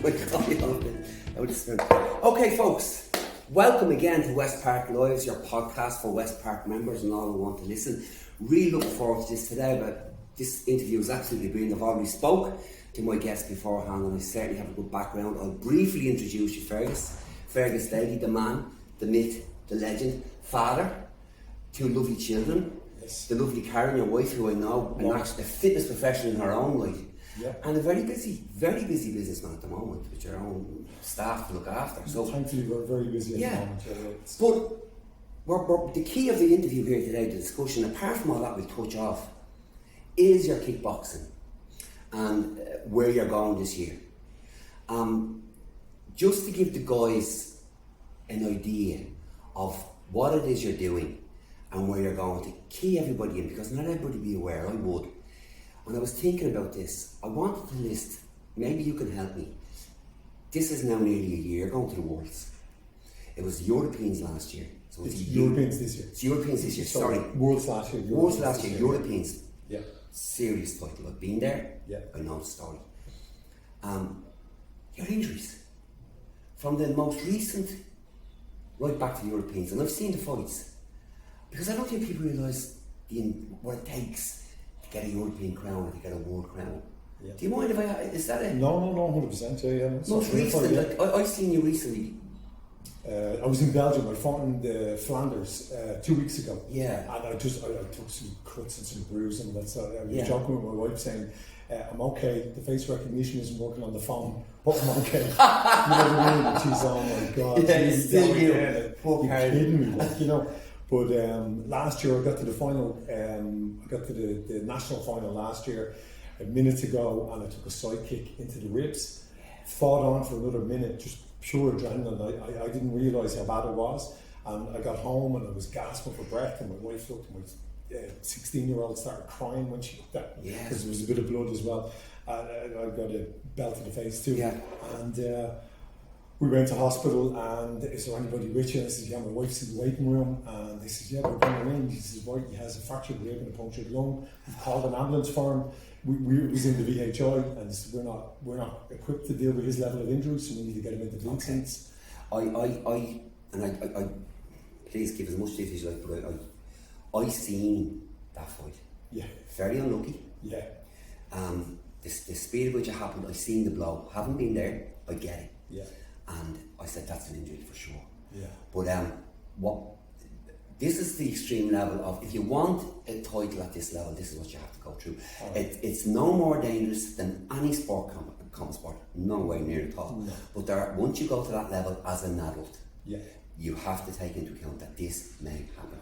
Okay, folks, welcome again to Westpark Lives, your podcast for Westpark members and all who want to listen. Really looking forward to this today, but this interview is absolutely brilliant. I've already spoke to my guests beforehand and I certainly have a good background. I'll briefly introduce you, Fergus Daly, the man, the myth, the legend, father, two lovely children, yes. The lovely Karen, your wife, who I know, and actually a fitness professional in her own right. Yeah. And a very busy businessman at the moment with your own staff to look after. So thankfully we're very busy at the moment. But the key of the interview here today, the discussion, apart from all that we'll touch off, is your kickboxing and where you're going this year. Just to give the guys an idea of what it is you're doing and where you're going, to key everybody in, because not everybody be aware. I would. When I was thinking about this, I wanted to list, maybe you can help me. This is now nearly a year going to the Worlds. It was the Europeans last year. So it's Europeans this year. It's Europeans this year, sorry. Worlds last year. Worlds last year, Europeans. Yeah. Serious title. I've been there. Yeah. I know the story. Your injuries. From the most recent right back to the Europeans. And I've seen the fights. Because I don't think people realise what it takes to get a European crown or to get a world crown. Yeah. Do you mind if is that it? No, 100%. Yeah. Most recent, like, I seen you recently. I was in Belgium. I fought in the Flanders 2 weeks ago. Yeah. And I took some cuts and some bruises, and that's. I was joking with my wife saying, "I'm okay. The face recognition isn't working on the phone, but I'm okay." You know what I mean? And she's, "Oh my God, yeah, it's still you. You're kidding me, like, you know." But last year I got to the final. I got to the national final last year. A minute to go, and I took a side kick into the ribs. Fought on for another minute, just pure adrenaline. I didn't realise how bad it was, and I got home and I was gasping for breath. And my wife looked at my 16-year-old started crying when she looked at me because there was a bit of blood as well. And I got a belt to the face too. Yeah. And we went to hospital, and is there anybody with you? And I said, yeah, my wife's in the waiting room. And they said, yeah, we're going in. She says, right, he has a fractured rib and a punctured lung. We've called an ambulance for him. We was in the VHI, and said, we're not equipped to deal with his level of injury, so we need to get him into bleed seats. I please give as much detail as you like, but I seen that fight. Yeah. Very unlucky. Yeah. The speed at which it happened, I seen the blow. Haven't been there, I get it. Yeah. And I said that's an injury for sure. Yeah. But this is the extreme level of, if you want a title at this level, this is what you have to go through. Right. It's no more dangerous than any sport, combat sport, no way near at all. No. But once you go to that level as an adult, you have to take into account that this may happen.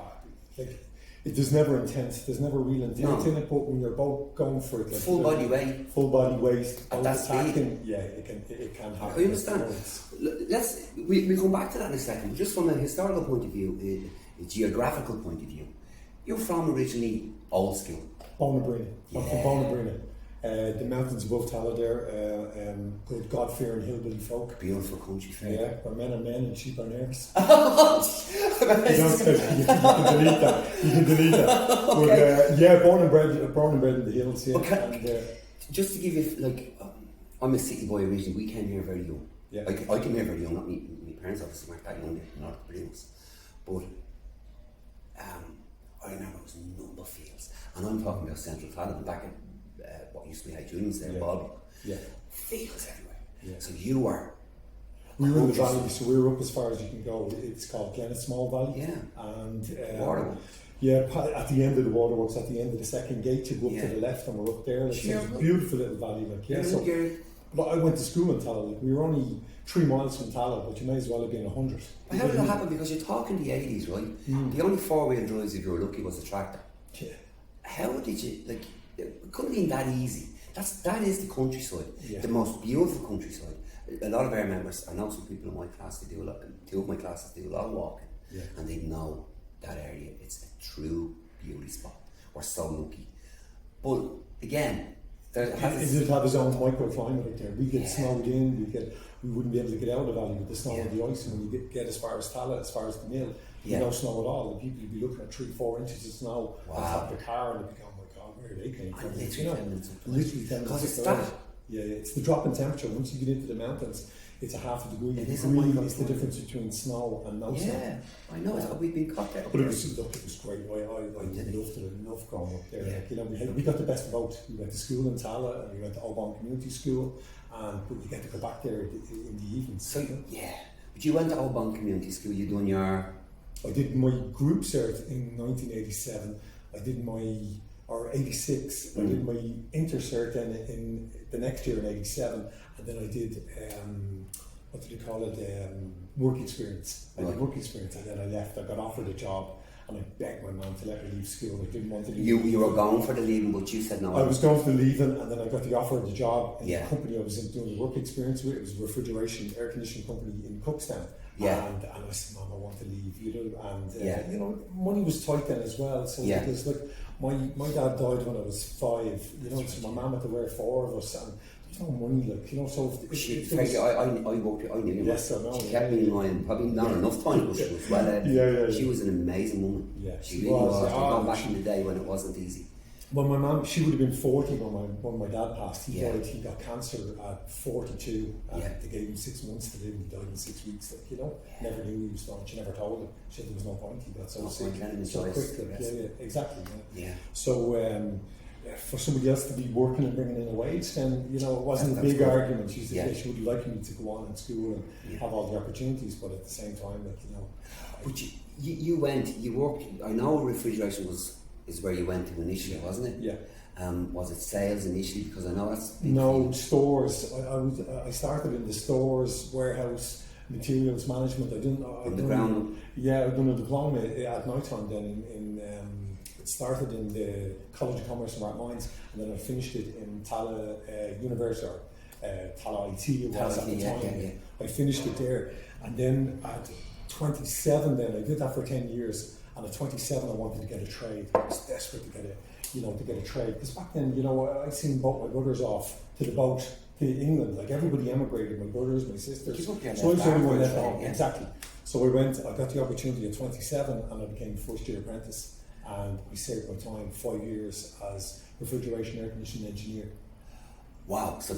There's never real intent in it, but when you're both going for it, like full body weight, at that speed, it can happen. I understand. We'll come back to that in a second. Just from a historical point of view, a geographical point of view, you're from originally old school. Bonabrina. I'm from Bonabrina. The mountains above Tala there, good God-fearing hillbilly folk. Beautiful country. Yeah, where men are men and sheep are nurse. You can delete that. Okay. But born and bred in the hills. Yeah. Okay. And, just to give you, I'm a city boy originally. We came here very young. Yeah. I came here very young. Not me. My parents obviously weren't that young. Not the British. But I remember it was number fields, and I'm talking about Central Tala, back in what used to be High Juniors there, Bob. Yeah. Fields everywhere. Yeah. So you were. We were in the valley, so we were up as far as you can go. It's called Glenna Small Valley. Yeah. And Waterworks. Yeah, at the end of the waterworks, at the end of the second gate, you go up to the left, and we're up there. It's a beautiful little valley, But I went to school in Tala. We were only 3 miles from Tala, but you may as well have been 100. But how did that happen? Because you're talking the 80s, right? The only 4-wheel drives, if you were lucky, was the tractor. Yeah. How did you, it couldn't have been that easy. That is the countryside, the most beautiful countryside. A lot of our members, I know some people in my class, two of my classes do a lot of walking, and they know that area. It's a true beauty spot. We're so lucky. But again, it did have its own microclimate out there. We get snowed in, we wouldn't be able to get out of the valley with the snow and the ice, and when you get as far as Tala, as far as the mill, no snow at all. The people would be looking at 3-4 inches of snow on top of the car, and they'd be going, oh my God, where are they came from? Literally 10 minutes. Literally 10 minutes. Because it's that Yeah, it's the drop in temperature. Once you get into the mountains, it's a half a degree. It is It's the difference between snow and no snow. Yeah, I know. We've been caught there. But it was great. I loved growing up there. Yeah. Like, you know, we got the best of both. We went to school in Tala and we went to Oban Community School, but you get to go back there in the evenings. So yeah, but you went to Oban Community School. You done your. I did my group cert in 1987. I did my, or 86. I did my inter cert then in the next year in 87, and then I did what do they call it? Work experience. I did work experience, and then I left. I got offered a job, and I begged my mum to let me leave school. I didn't want to leave. You were going for the leaving, but you said no. I was going for the leaving, and then I got the offer of the job in Yeah. the company I was doing the work experience with. It was a refrigeration, air conditioning company in Cookstown. Yeah. And I said, Mum, I want to leave, you know, and Yeah. you know, money was tight then as well. So Yeah. because like my dad died when I was 5, you know, so my mum had to wear 4 of us, and there's no money, like, you know. So I worked. I knew you. Yes, I know. She kept me in mind. Probably not enough time, but she was well. Yeah. She was an amazing woman. Yeah, she really was. Oh, Back in the day when it wasn't easy. Well, my mum, she would have been 40 when my dad passed. He Yeah. died. He got cancer at 42. And Yeah. they gave him 6 months to live. He died in 6 weeks. Like, you know, never knew he was gone. She never told him. She said there was no point. He got so sick, so quick. Like, yeah, exactly. Yeah. So for somebody else to be working and bringing in a wage, then you know it wasn't a big good. argument. She said Yeah. she would like me to go on in school and have all the opportunities, but at the same time, like, you know. But you worked. I know refrigeration is where you went to initially, wasn't it? Yeah. Was it sales initially? Because I know that's big No, for you. stores. I started in the stores, warehouse, materials management. On the ground. Yeah, I've done a diploma at night time then it started in the College of Commerce and Art Mines, and then I finished it in Tala University, or Tala IT it was at the time. Yeah. I finished it there, and then at 27 then, I did that for 10 years, and at 27 I wanted to get a trade. I was desperate to get a trade, because back then, you know, I seen both my brothers off to the boat to England. Like, everybody emigrated, my brothers, my sisters. So I was the only one left home. Exactly. So I got the opportunity at 27, and I became a first year apprentice, and I saved my time 5 years as refrigeration air conditioning engineer. Wow. So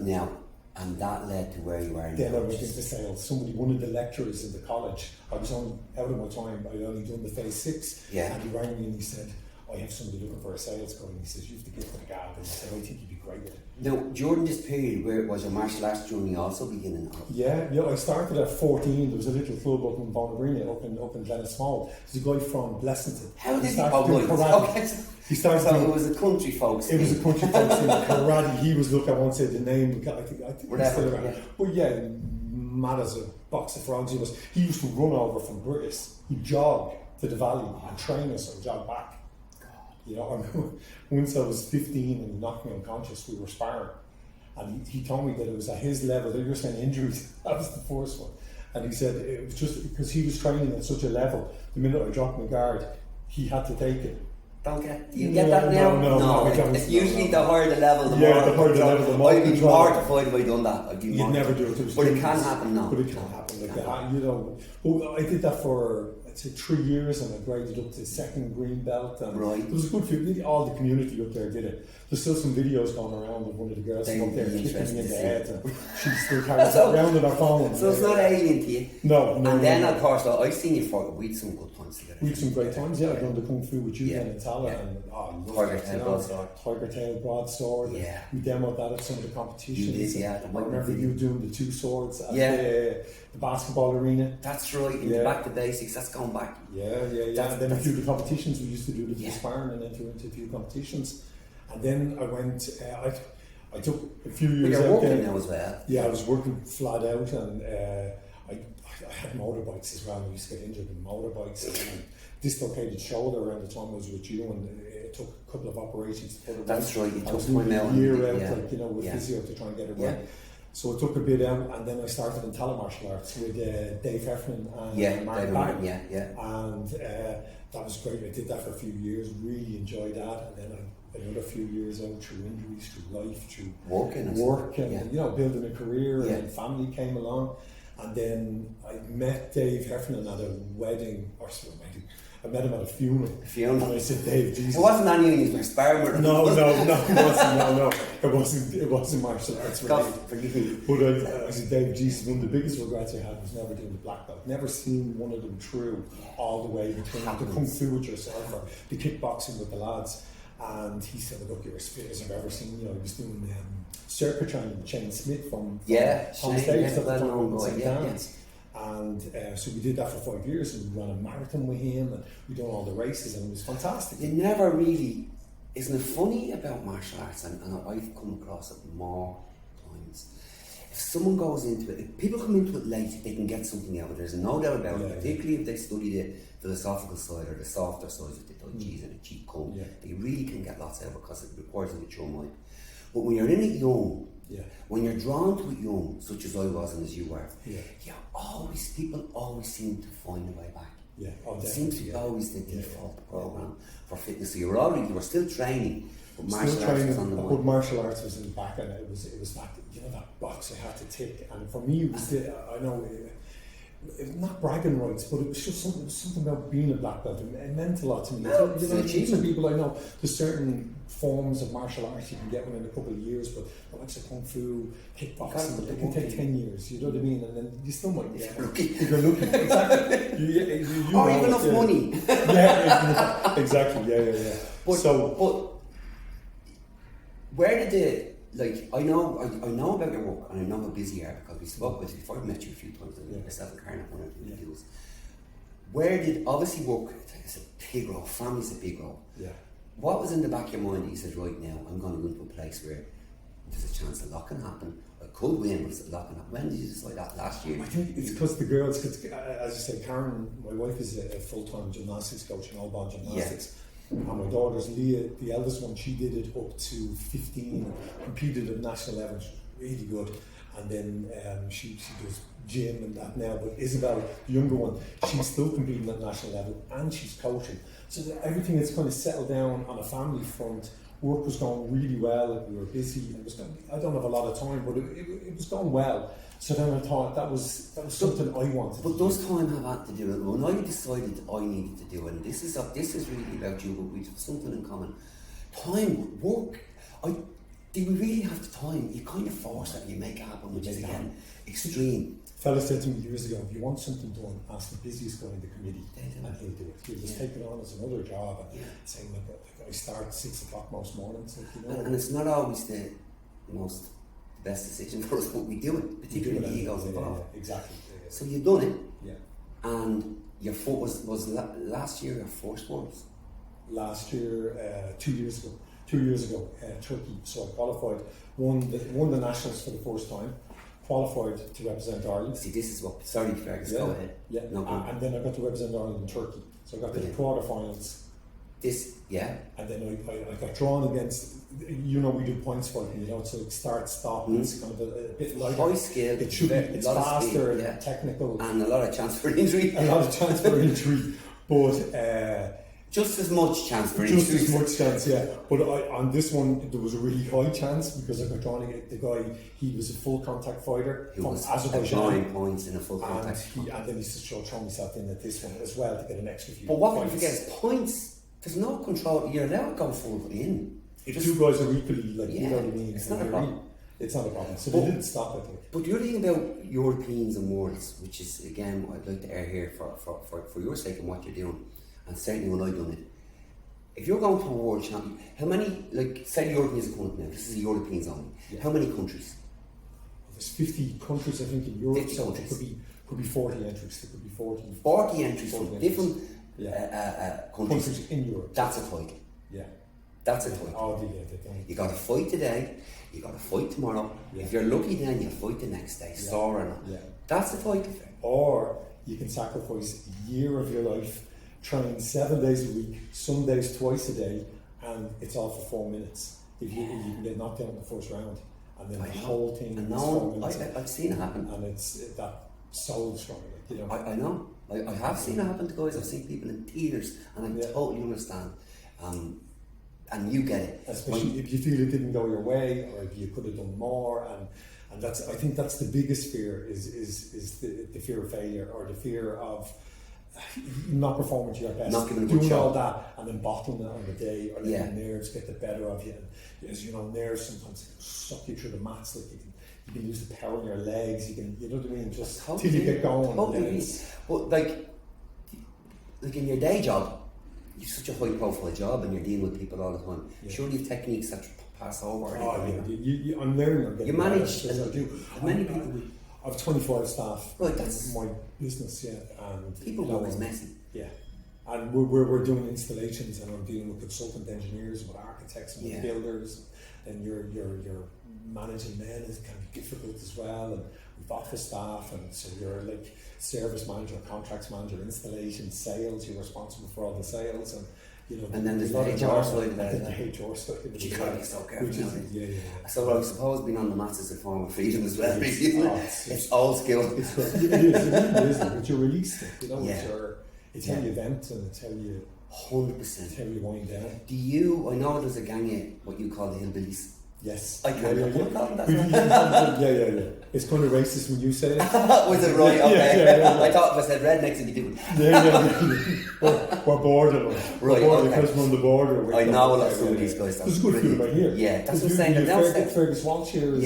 now, and that led to where you are now. Then I went into sales. One of the lecturers in the college, I was only out of my time, I'd only done the phase 6. Yeah. And he rang me and he said, I have somebody looking for a sales guy. And he says, you have to give it the gab. And he said, I think you'd be great at it. Now, during this period, where was your martial arts journey also beginning? Yeah, I started at 14. There was a little club up in Bonnebrina, up in Glenasmall. There's a guy from Blessington. How did he karate. Okay. He started So it was a country folks. It was a country folks in karate. He was, look, I won't say the name, I think he's still around. Yeah. But yeah, mad as a box of frogs he was. He used to run over from British. He'd jog to the valley and train us and jog back. You know, I remember once I was 15 and he knocked me unconscious, we were sparring. And he told me that it was at his level, that you were saying injuries, that was the first one. And he said it was just because he was training at such a level, the minute I dropped my guard, he had to take it. Do you get that now? No, I don't. It's usually the higher the level, the more. Yeah, the higher the level, the more. I'd be mortified if I'd done that. You'd never do it. But it can happen now. But it can happen. Like that, you know. Well, I did that for, I'd say, 3 years, and I graded up to second green belt. And right. There was a good few. All the community up there did it. There's still some videos going around of one of the girls up there kicking me in the head, and she still carries that around on her phone. So it's not alien to you. No. And then, of course, I've seen you for we'd some good times together. We had some great times. Yeah, I've done the kung fu with you then in Tala, and Tiger Tail Broadsword. Yeah. We demoed that at some of the competitions. You did, yeah. I remember you doing the 2 swords at the basketball arena. That's right. In back to basics. That's going back. Yeah. And then a few of the competitions we used to do the sparring and enter into a few competitions. And then I went. I took a few years But you're out working there. now as well. Yeah, I was working flat out, and I had motorbikes as well. I used to get injured in motorbikes, and dislocated shoulder around the time I was with you, and it took a couple of operations to put it That's right. You I took was time out. a year out, with Yeah. physio to try and get it Yeah. right. So I took a bit out, and then I started in telemartial arts with Dave Heffernan and Mark Back. And that was great. I did that for a few years, really enjoyed that, and then another few years out through injuries, through life, through work, and you know, building a career, and family came along. And then I met Dave Heffernan at a wedding, I met him at a funeral. And I said, Dave, Jesus. It wasn't any of you were sparring with him. No, it wasn't. It wasn't martial arts related. Forgive me. But I said, Dave, Jesus, one of the biggest regrets I had was never doing the black belt. Never seen one of them through all the way between the kung fu with yourself or the kickboxing with the lads. And he said, look, you're as fit as I've ever seen. You know, he was doing circuit training with Shane Smith from State at the time in St. John's. And so we did that for 5 years, and we ran a marathon with him, and we done all the races, and it was fantastic. You never really, isn't it funny about martial arts, and I've come across it more times. If someone goes into it, if people come into it late, they can get something out of it. There's no doubt about it, particularly if they study the philosophical side or the softer side of the Dojis and the Cheat Kung. They really can get lots out of it because it requires a mature mind. But when you're in it young, when you're drawn to it young, such as I was and as you were, people always seem to find a way back. It seems to be always the default program for fitness. So you were still training, but martial arts was on the mind. But martial arts was in the back, and it was that, you know, that box I had to tick. And for me, it was it was not bragging rights, but it was just something about being a black belt. It meant a lot to me. Some people I know, there's certain forms of martial arts you can get within a couple of years, but the likes of kung fu, kickboxing, it can take 10 years. You know what I mean? And then you still might get if you're lucky. Exactly. You or even enough money. Exactly. Yeah. But where did I know about your work, and I know how busy you are because we spoke with you before. I met you a few times, and yourself and Karen at one of the interviews. Where did obviously work? It's a big role. Family's a big role. What was in the back of your mind that you said, right now, I'm going to go into a place where there's a chance a lot can happen. I could win, but a lot can happen. When did you decide that? Last year? I think it's because the girls, cause, as you say, Karen, my wife is a full-time gymnastics coach in all-bound gymnastics. And my daughter's Leah, the eldest one, she did it up to 15, competed at national level, really good. And then she does gym and that now. But Isabel, the younger one, she's still competing at national level and she's coaching. So everything is kind of settled down on a family front. Work was going really well. We were busy. I don't have a lot of time, but it was going well. So then I thought that was something I wanted. But does time have had to do it? When I decided I needed to do it, and this is really about you, but we have something in common. Time, work. Do we really have the time? You kind of force that, you make it happen, which is again extreme. A fella said to me years ago, if you want something done, ask the busiest guy in the committee, and he'll do it. He'll just take it on as another job, and saying like I start at 6 o'clock most mornings. And it's not always the best decision for us, but we do it, particularly the egos involved. Exactly. So you've done it, and your foot was last year your first Worlds? Last year, 2 years ago. 2 years ago, Turkey. So I qualified, won the nationals for the first time, qualified to represent Ireland. See, this is what. Sorry, Fergus. Go ahead. Yeah. No, and then I got to represent Ireland in Turkey. So I got to the quarterfinals. And then I got drawn against. We do points fighting. So it start stop. It's kind of a bit lighter. High skill. It's faster, technical, and a lot of chance for injury. But. Just as much chance for injury. Just as much chance, yeah. But on this one, there was a really high chance because I got drawn against the guy. He was a full contact fighter from Azerbaijan. Points in a full contact. And then he said, "Sure, throw myself in at this one as well to get an extra few." But what we forget is points. There's no control. You're allowed to go full in. Two guys are equally you know what I mean. It's not a problem. It's not a problem. So they didn't stop it. But the other thing about Europeans and Worlds, which is again, I'd like to air here for your sake and what you're doing, and certainly when I've done it. If you're going to a world champion, how many, say the Europeans are coming now, this is the Europeans only, how many countries? There's 50 countries, I think, in Europe, so there could be 40 entries. There could be 40 entries from different countries in Europe. That's a title. Yeah. That's a title. You got to fight today, you got to fight tomorrow. Yeah. If you're lucky, then you'll fight the next day, sore or not. Yeah. That's a title. Or you can sacrifice a year of your life, train 7 days a week, some days twice a day, and it's all for 4 minutes. If you can get knocked out in the first round, and then the whole thing is 4 minutes. I've seen it happen, and it's that soul strong. I know. I have seen it happen to guys. I've seen people in tears, and I totally understand. And you get it, especially if you feel it didn't go your way, or if you could have done more, and that's. I think that's the biggest fear is the fear of failure, or the fear of not performing to your best, not giving a good doing shot. all that, and then bottling it on the day, or letting Yeah. nerves get the better of you. And as you know, nerves sometimes suck you through the mats. Like you can lose the power in your legs. You know what I mean? Just till you get going. Totally. But like in your day job, you've such a high profile job, and you're dealing with people all the time. Yeah. Surely you have techniques that pass over. Oh yeah, I'm learning. I'm getting You manage better, I do. how many people? I've 25 staff. Right, that's my business. Yeah, and people work is messy. Yeah, and we're doing installations, and I'm dealing with consultant engineers, with architects, and with builders, and you're managing men is kind of difficult as well, and with office staff, and so you're like service manager, contracts manager, installation, sales. You're responsible for all the sales, and you know. And then there's the HR side of that. The HR side. But you can't be so careful. Yeah. So I suppose being on the mats is a form of freedom as well. It's old school. It is, but you're released. You know, it's how you vent, and it's how you 100%. It's how you wind down. Do you? I know there's a gang of what you call the hillbillies. Yes. I can't call them that. Yeah. It's kind of racist when you say it. Was it right? Okay. Yeah. I thought if I said rednecks, it'd be different. Yeah. We're border. Right, okay. because we're on the border. I know a lot of some of these guys. There's good food right here. Yeah, that's what I'm saying. Fergus Walsh here is,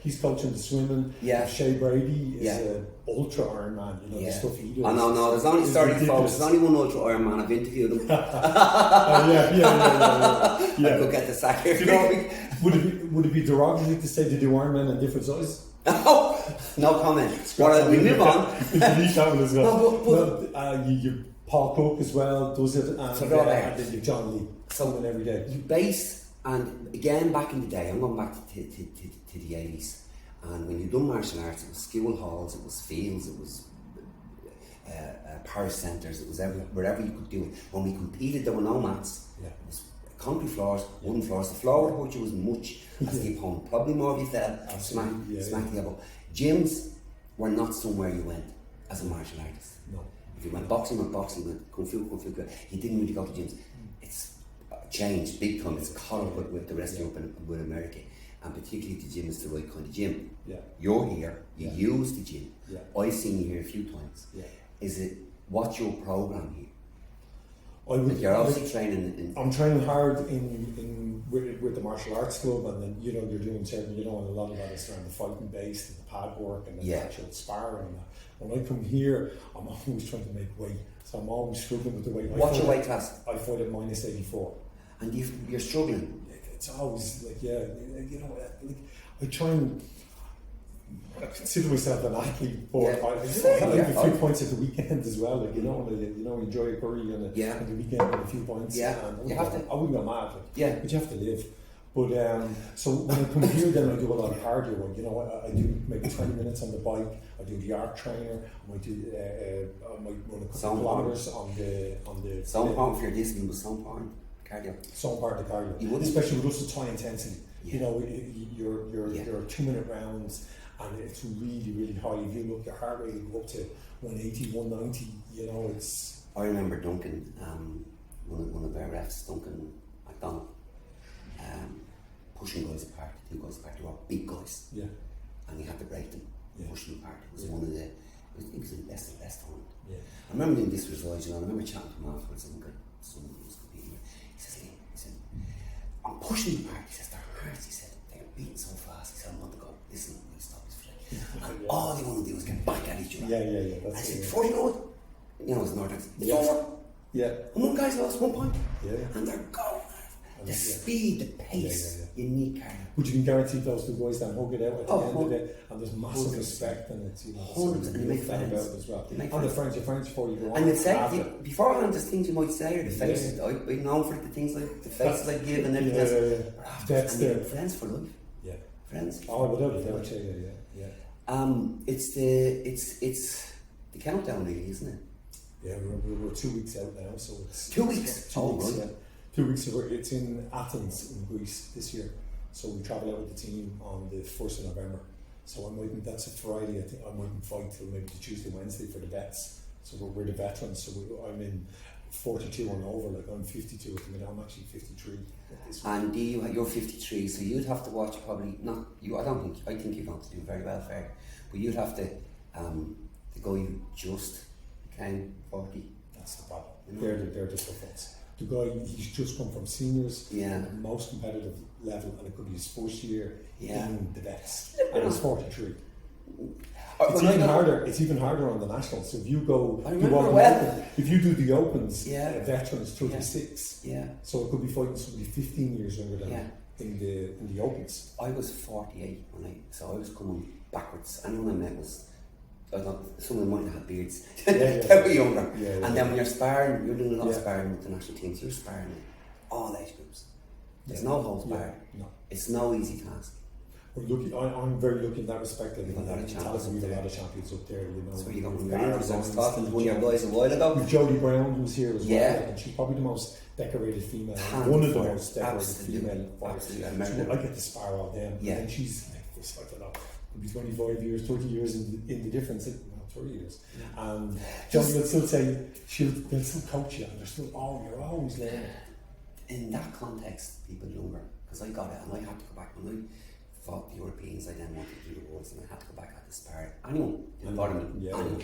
he's coaching the swimming. Yeah. Shea Brady is an ultra Ironman. You know, the stuff he does. I know, no, there's only 30 folks. There's only one ultra Ironman. I've interviewed him. Yeah. I could get the sack here. You know, would it be derogatory to say they do Ironman in different sizes? No comment. We move on. Delete that one as well. Paul Cook as well does it, and then you've John Lee. Someone every day. You base, and again back in the day, I'm going back to the 80s, and when you done martial arts, it was school halls, it was fields, it was parish centres, it was wherever you could do it. When we competed, there were no mats. Yeah. It was concrete floors, wooden floors. The floor would hurt you as much as the opponent. Probably more if you fell, smack the elbow. Gyms were not somewhere you went as a martial artist. No. If you went boxing, went kung fu. You didn't really go to gyms. It's changed big time. It's caught up with the rest of Europe and with America. And particularly the gym is the right kind of gym. Yeah. You're here, you use the gym. Yeah. I've seen you here a few times. Yeah. What's your program here? You're obviously training. I'm training hard with the martial arts club, and then you're doing certain, and a lot of that is around the fighting base and the pad work and the actual sparring and that. When I come here, I'm always trying to make weight, so I'm always struggling with the weight. What's your weight class? I fight at minus 84. And you're struggling? It's always I try and I consider myself an athlete, but I like a few points at the weekend as well. Enjoy a curry on the weekend with a few points. Yeah, and you have to. I wouldn't go mad, but you have to live. But so when I come here, then I do a lot of cardio work. I do maybe 20 minutes on the bike. I do the arc trainer. I might do I might run a couple of kilometers on the. Some part of your discipline was some part cardio. Some part of the cardio. You wouldn't, especially with us at high intensity. Yeah. Your 2-minute rounds. And it's really, really high. If you look, your heart rate will go up to 180, 190. It's. I remember Duncan, one of our refs, Duncan McDonald, pushing guys apart. 2 guys apart. They were big guys. Yeah. And you had to break them, push them apart. It was one of the. I think it was the best time. Yeah. I remember doing this results. I remember chatting to him afterwards. Someone who was competing. He says, I'm pushing them apart. He says, they're hard. He said, they're beating so fast. He said, I want to go. Listen. And all they want to do is get back at each other. Yeah. I said, before you know it, it's Northern. It's over. Yeah. And one guy's lost 1 point. Yeah. And they're going. The speed, the pace, you need cardio. But you can guarantee those 2 boys then hug it out at the end of it, and there's massive respect, and it's 100%, and you make friends as well. And the friends, your friends before you go on. And you'd say beforehand, there's things you might say, or the faces. I've been known for the things like the faces I give and everything else. That's and friends for life. Yeah. Friends. Oh, without a doubt, yeah. It's the countdown, really, isn't it? Yeah, we're 2 weeks out now, so it's 2 weeks. 2 weeks. Yeah. 2 weeks. It's in Athens, in Greece, this year. So we travel out with the team on the 1st of November. So that's a Friday. I think I mightn't fight till maybe the Tuesday, Wednesday for the vets. So we're the veterans. So I'm in 42 and over. Like I'm 52 at the minute. I'm actually 53. And you're 53, so you'd have to watch probably not you. I think you're going to do very well, fair. But you'd have to the guy who just came 40. That's the problem. They're the tough ones. The guy, he's just come from seniors, the most competitive level, and it could be his first year in the best. And he's 43. It's even harder on the nationals. So if you go, if you do the opens, veterans 36. Yeah. So it could be fighting somebody 15 years younger than in the opens. I was 48 so I was coming backwards. Anyone I met was, I thought some of them might have had beards. They were younger. And then when you're sparring, you're doing a lot of sparring with the national teams. You're sparring with all age groups. There's no holds barred. No. It's no easy task. We're lucky. I'm very lucky in that respect. We've a lot of champions up there. You know, so you got I was talking to one of your boys a while ago. With Jodie Brown, who's here as well, and she's probably the most decorated female. One of the most decorated female fighters. So I get to spar all them. Yeah. And she's like this. I don't know. Could be 25 years, 30 years in the difference. 30 years. And Jodie will still say they'll still coach you, and they're still you're always learning. In that context, people younger, because I got it, and I had to go back when I fought the Europeans. I then wanted to do the Worlds, and I had to go back at the spar. Anyone didn't bother me. Anyone.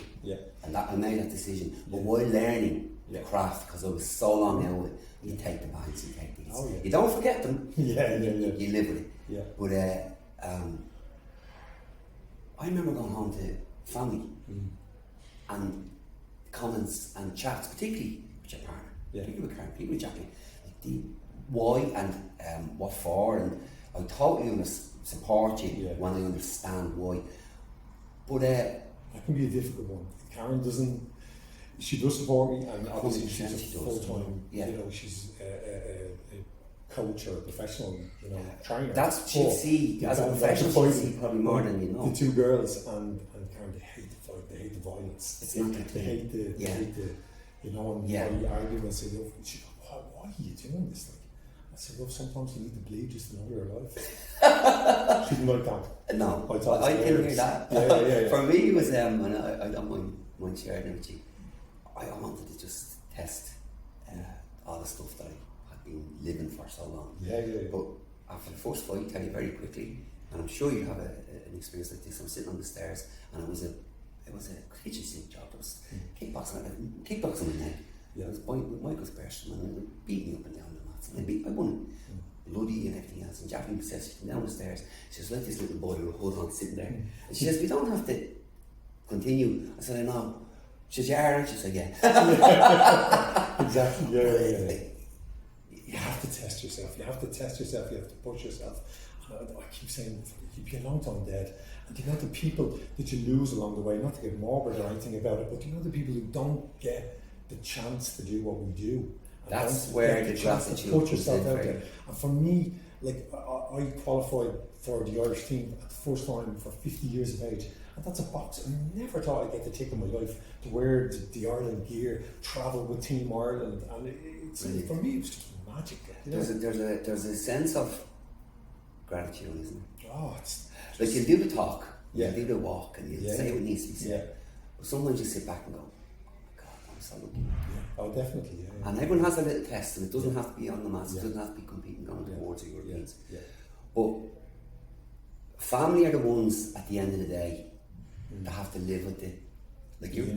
And that I made that decision. But while learning the craft, because I was so long out with it, you take the bands, you take these. You don't forget them. You live with it. But I remember going home to family and comments and chats, particularly with your partner, particularly with Karen, particularly with Jackie, like the why and what for, and I totally support you when I understand why. But that can be a difficult one. Karen she does support me, and obviously she's a full-time, she's a coach or a professional, trainer. That's she'll see as a professional. She'll see probably more than you know. The two girls and Karen, they hate the fight. They hate the violence. It's not they hate the and I argue and say, she goes, why are you doing this? Like, I said, well, sometimes you need to bleed just to know you're alive. She didn't like that. No, I didn't hear that. For me, it was and I don't mind sharing it with you. I wanted to just test all the stuff that I had been living for so long. But after the first fight, I tell you very quickly, and I'm sure you have an experience like this. I'm sitting on the stairs, and it was a kitchen sink job. It was kickboxing my neck. It was with Michael's person, and they were beating me up and down the mats, and I won bloody and everything else. And Jackie says, she's down the stairs, she's like this little boy with a hood on sitting there, and she says, we don't have to continue. I said, I know. She says, and she said, Exactly. You have to test yourself. You have to push yourself. And I keep saying, you'd be a long time dead. And the people that you lose along the way, not to get morbid or anything about it, but the people who don't get the chance to do what we do. That's where the chance to put yourself out there. And for me, like I qualified for the Irish team at the first time for 50 years of age. And that's a box. I never thought I'd get the tick in my life to wear the Ireland gear, travel with Team Ireland, and for me it was just magic. There's a sense of gratitude, isn't there? Oh, it's like you do the talk, you do the walk, and you say what needs to be said. But sometimes you sit back and go, "Oh my God, I'm so lucky." Oh, definitely. And everyone has a little test, and it doesn't have to be on the mats. It doesn't have to be competing going towards the Europeans. But family are the ones at the end of the day that have to live with it. Like you're a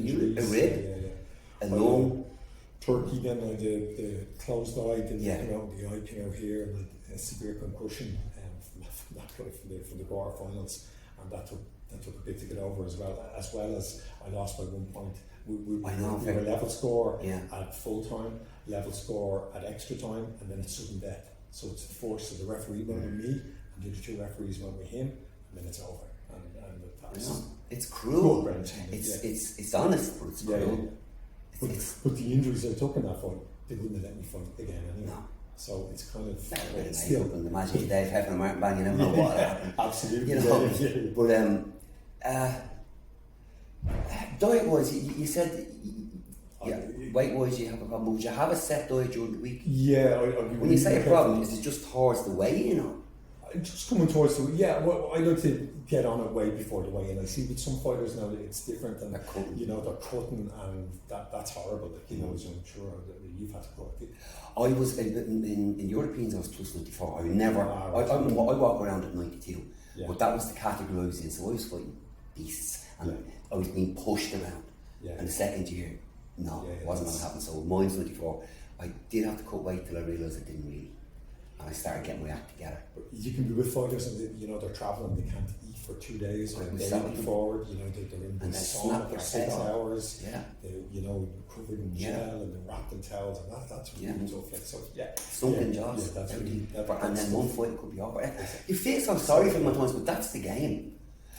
rib, alone. Turkey, then the closed eye, and the eye came out here, and a severe concussion from that guy from the quarterfinals, and that took a bit to get over as well as I lost by 1 point. We were level score at full time, level score at extra time, and then it's sudden death. So it's the force. So the referee went with me, and the other two referees went with him, and then it's over. It's cruel. It's honest, but it's cruel. But the injuries I took in that fight, they wouldn't have let me fight again anyway. No. So it's kind of still. Imagine Dave Heffer and Martin Bang, you never know what happened. Absolutely. But diet wise, you said weight wise you have a problem. Would you have a set diet during the week? Yeah. When you say a problem, is it just towards the weigh-in or? Just coming towards well, I like to get on it way before the weigh-in. I see with some fighters now that it's different, and they're cutting, and that's horrible. Like, as I'm sure that you've had to cut. I was in Europeans. I was plus 94. I walk around at 92, but that was the category I was in. So I was fighting beasts, and I was being pushed around. And the second year, No, it wasn't going to happen. So mine's 94. I did have to cut weight till I realised I didn't really. And I started getting my act together. But you can be with fighters and they're travelling, they can't eat for 2 days or a day before, they're in the sauna for 6 hours, they're covered in gel and they're wrapped in towels, and that's really tough. Like, so, sunken jaws, that's everything. Really, and then one fight could be over. You feel so sorry for them at times, but that's the game.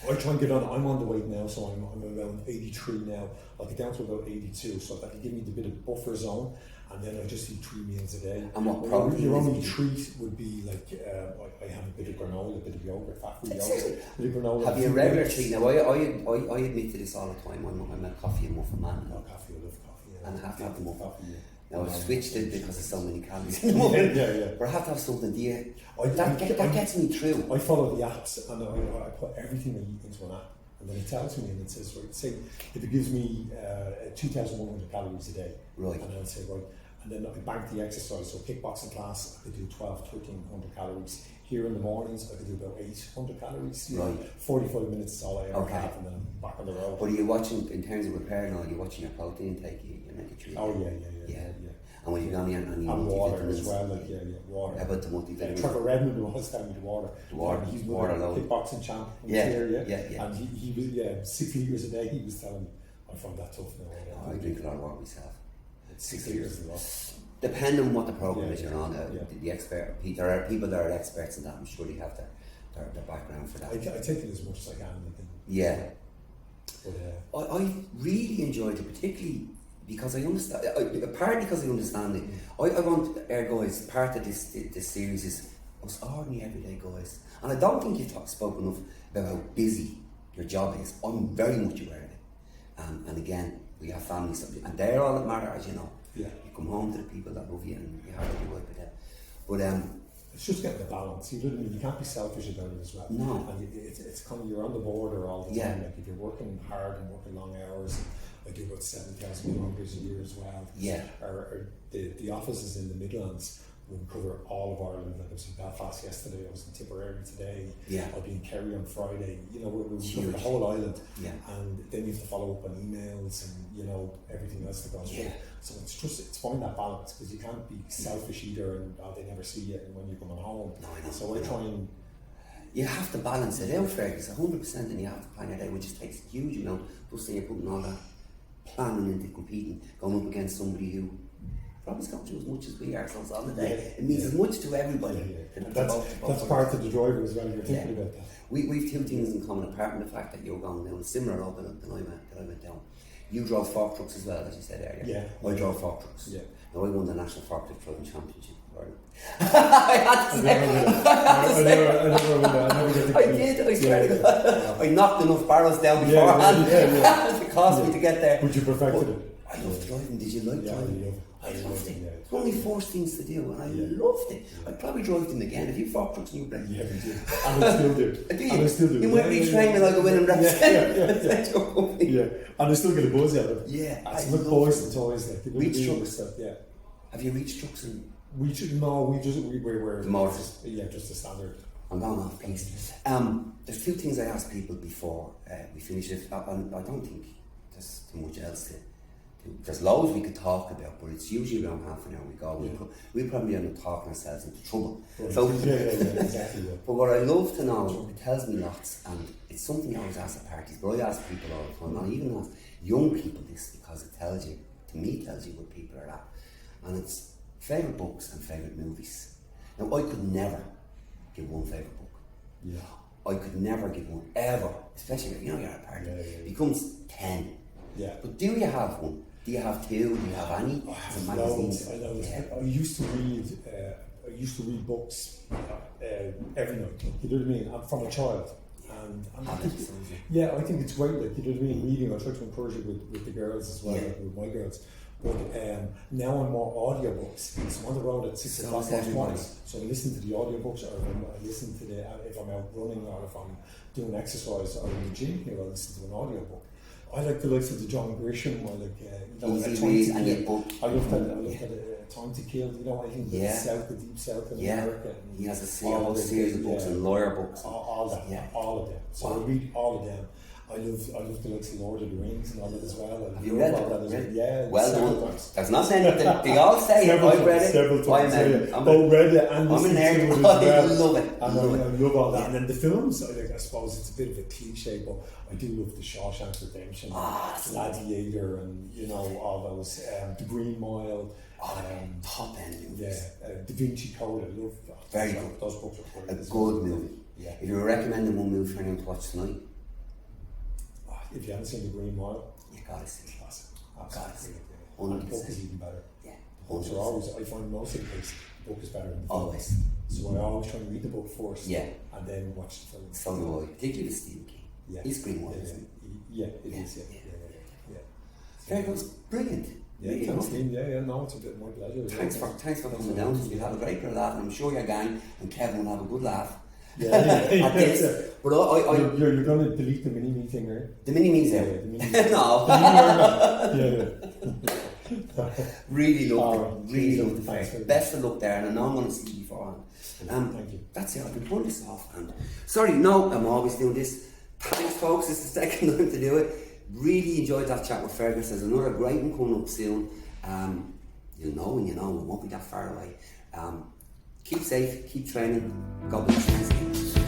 I try and get on. I'm on the weight now, so I'm around 83 now. I'll get down to about 82, so that can give me the bit of buffer zone, and then I just eat 3 meals a day. And what protein? Your only treat would be like I have a bit of granola, a bit of yogurt, fat-free yogurt, a bit of granola. Have you a regular treat now? I admit to this all the time. I'm a coffee and muffin man. No coffee, I love coffee. Yeah. And I have to have the muffin. Coffee, yeah. Now I switched it because there's so many calories in the muffin. But I have to have something. That gets me through. I follow the apps and I put everything I eat into an app. And then it tells me, and it says, right, say, if it gives me 2,100 calories a day, right, and I'll say, right, and then I bank the exercise. So kickboxing class, I could do 1,300 calories. Here in the mornings, I could do about 800 calories. Right. 45 minutes is all I ever have, and then I'm back on the road. But are you watching, in terms of repair now, are you watching your protein intake? You make a treat? Oh, yeah. And when you go on and water as well, water. How about the multivitamins? Trevor Redmond was telling me the water. He's water a kickboxing champ. And he was 6 litres a day. He was telling me, I find that tough now. I drink a lot of water myself. 6 litres a lot. Depending on what the program is you're on, the expert, there are people that are experts in that. I'm sure they have their background for that. I take it as much as I can. Yeah. But, I really enjoyed it, particularly because I understand. Partly because I understand it. I want our guys. Part of this series is us ordinary everyday guys, and I don't think you've spoken enough about how busy your job is. I'm very much aware of it, and again, we have families, and they're all that matter, as you know. Yeah. You come home to the people that love you, and you have to be right with them. But it's just getting the balance. You know what I mean? You can't be selfish about it as well. No. And it's kind of, you're on the border all the time. Like if you're working hard and working long hours. I do about 7,000 kilometres a year as well. Yeah. The offices in the Midlands will cover all of Ireland. Like I was in Belfast yesterday, I was in Tipperary today, I'll be in Kerry on Friday. We'll cover the whole island. Yeah. And then you have to follow up on emails and, everything else that goes through. So it's finding that balance, because you can't be selfish either and they never see you when you're coming home. No, I know. So I try and... You have to balance it out, Fergus, 100%, and you have to plan your day, which just takes a huge amount. Plus then you're putting all that planning into competing, going up against somebody who probably got you as much as we ourselves on the day. It means as much to everybody. And that's part of the driver as well. You're thinking about that. We've two things in common, apart from the fact that you're going down a similar road that I went down. You drove fork trucks as well, as you said earlier. Yeah. I drove fork trucks. Yeah. Now I won the National Forklift Driving Championship. I had to say. I did. I swear to God. I knocked enough barrels down beforehand. It cost me to get there. But you perfected it. I loved driving. Did you like driving? I loved it. Yeah. It's only 4 things to do, and I loved it. I'd probably drive them again if you fork trucks and you break. Yeah, we did. And I still do. And I still do. You might retrain me like a winning reps. Yeah. And I still get a buzz out of it. Yeah. It's like boys and toys. Like reach trucks. Yeah. Have you reached trucks and? We were the motors. Yeah, just the standard. I'm going off piece. There's 2 things I asked people before we finish it, and I don't think there's too much else to. There's loads we could talk about, but it's usually around half an hour we go. We'll probably end up talking ourselves into trouble. Right. So, exactly. Yeah. But what I love to know, it tells me lots, and it's something I always ask at parties, but I ask people all the time, and I even ask young people this, because it tells you where people are at. And it's favourite books and favourite movies. Now, I could never give one favourite book. Yeah. I could never give one, ever. Especially if you're at a party. It becomes 10. Yeah. But do you have one? Do you have 2? Do you have any? I have loads. I used to read books every night. You know what I mean? I'm from a child. And I think it's great. Like, you know what I mean? Reading, I try to encourage it with the girls as well, like with my girls. But now I'm more audiobooks. So I'm on the road at 6 o'clock most mornings. So I listen to the audiobooks, or I listen to if I'm out running, or if I'm doing exercise, or in the gym here, I listen to an audiobook. I like the likes of the John Grisham. I like I love that Time to Kill. I think the Deep South in America. He has a whole series of books and lawyer books. All of them. So I read all of them. I love the likes of Lord of the Rings and all that as well. Have you read all it? that? Yeah, Well several done. times. There's not anything. They all say it. I've read it. Several times. I'm both read it and I'm listened an nerd. to it as I well. love it. And I love all that. And then the films, I suppose it's a bit of a cliche, but I do love the Shawshank Redemption, Gladiator, and all those, the Green Mile. Top end. Yeah, Da Vinci Code. I love that. Very good. Those books are A great. good movie. Yeah. If you were recommending one movie for anyone to watch tonight, If you haven't seen The Green Mile, you gotta see it. classic. Gotta see it. And the book is even better. Yeah. The books are always, I find most of the cases, the book is better than the film. Always. So I always try to read the book first. Yeah. And then watch the film. So do I. Particularly with Stephen King. Yeah. He's Green Mile, isn't he? Yeah, it is. Very good. Brilliant. Yeah, Really thanks, good. Dean. Yeah, no, it's a bit my pleasure. Thanks for coming down. You'll have a great bit of laugh, and I'm sure your gang and Kevin will have a good laugh. Yeah, at this. But you're going to delete the mini me thing, right? the mini me's out. Yeah, the mini No. Yeah. Really love Oh, it. Really geez, love the thanks fair. very Best of luck there, and I know I'm going to see you beforehand. Thank you. That's it. I've been pulling this off. And sorry, no, I'm always doing this. Thanks, folks. It's the second time to do it. Really enjoyed that chat with Fergus. There's another great one coming up soon. You'll know when you know. It won't be that far away. Keep safe. Keep training. God bless you.